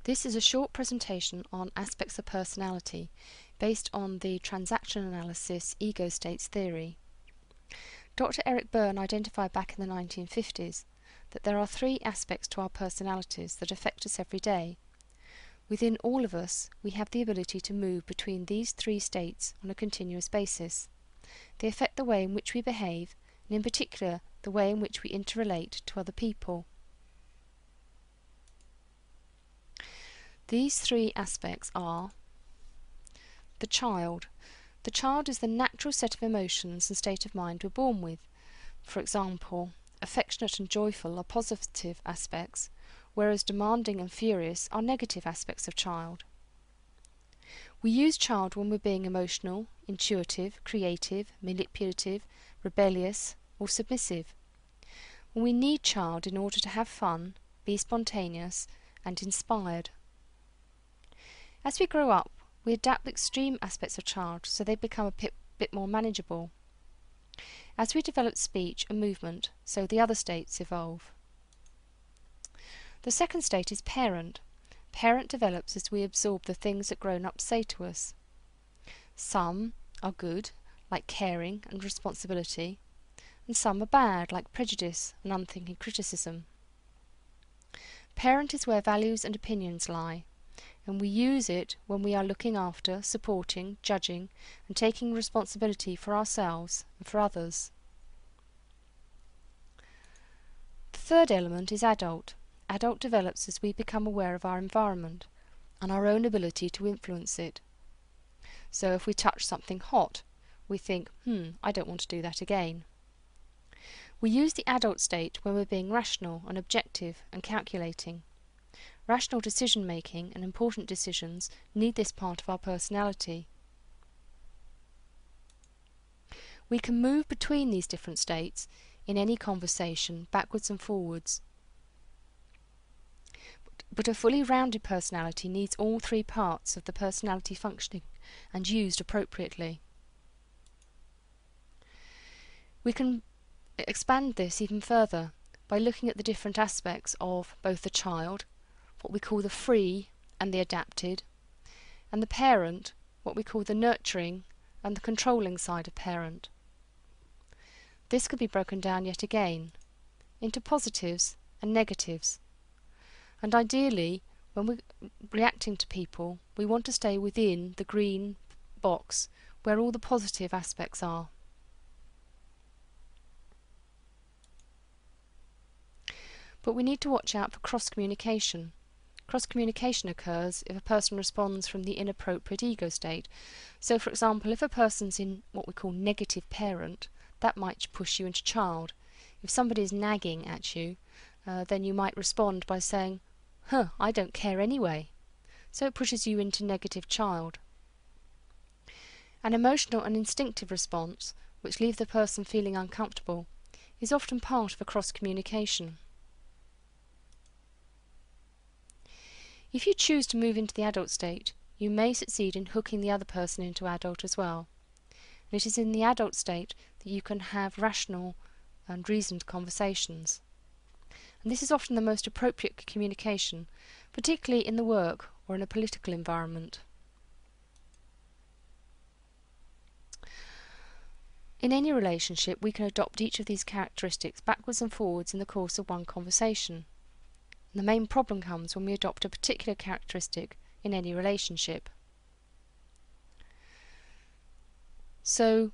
This is a short presentation on aspects of personality based on the transaction analysis ego states theory. Dr. Eric Berne identified back in the 1950s that there are three aspects to our personalities that affect us every day. Within all of us, we have the ability to move between these three states on a continuous basis. They affect the way in which we behave, and in particular, the way in which we interrelate to other people. These three aspects are the child. The child is the natural set of emotions and state of mind we're born with. For example, affectionate and joyful are positive aspects, whereas demanding and furious are negative aspects of child. We use child when we're being emotional, intuitive, creative, manipulative, rebellious, or submissive. When we need child in order to have fun, be spontaneous, and inspired. As we grow up, we adapt the extreme aspects of child so they become a bit more manageable. As we develop speech and movement, so the other states evolve. The second state is parent. Parent develops as we absorb the things that grown-ups say to us. Some are good, like caring and responsibility, and some are bad, like prejudice and unthinking criticism. Parent is where values and opinions lie, and we use it when we are looking after, supporting, judging, and taking responsibility for ourselves and for others. The third element is adult. Adult develops as we become aware of our environment and our own ability to influence it. So if we touch something hot, we think, I don't want to do that again. We use the adult state when we're being rational and objective and calculating. Rational decision-making and important decisions need this part of our personality. We can move between these different states in any conversation, backwards and forwards. But a fully rounded personality needs all three parts of the personality functioning and used appropriately. We can expand this even further by looking at the different aspects of both the child, what we call the free and the adapted, and the parent, what we call the nurturing and the controlling side of parent. This can be broken down yet again into positives and negatives. And ideally, when we're reacting to people, we want to stay within the green box where all the positive aspects are. But we need to watch out for cross-communication. Cross-communication occurs if a person responds from the inappropriate ego state. So, for example, if a person's in what we call negative parent, that might push you into child. If somebody is nagging at you, then you might respond by saying, I don't care anyway. So it pushes you into negative child. An emotional and instinctive response, which leave the person feeling uncomfortable, is often part of a cross-communication. If you choose to move into the adult state, you may succeed in hooking the other person into adult as well. And it is in the adult state that you can have rational and reasoned conversations. And this is often the most appropriate communication, particularly in the work or in a political environment. In any relationship, we can adopt each of these characteristics backwards and forwards in the course of one conversation. And the main problem comes when we adopt a particular characteristic in any relationship. So,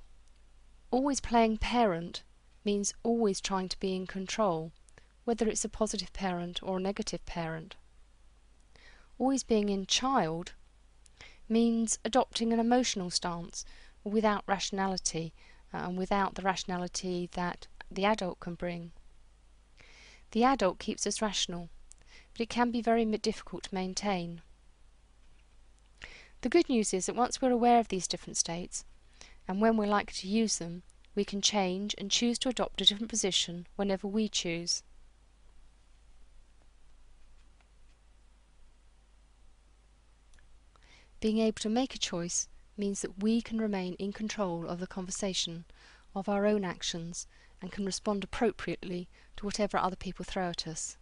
always playing parent means always trying to be in control, whether it's a positive parent or a negative parent. Always being in child means adopting an emotional stance without rationality and without the rationality that the adult can bring. The adult keeps us rational, but it can be very difficult to maintain. The good news is that once we're aware of these different states, and when we're likely to use them, we can change and choose to adopt a different position whenever we choose. Being able to make a choice means that we can remain in control of the conversation, of our own actions, and can respond appropriately to whatever other people throw at us.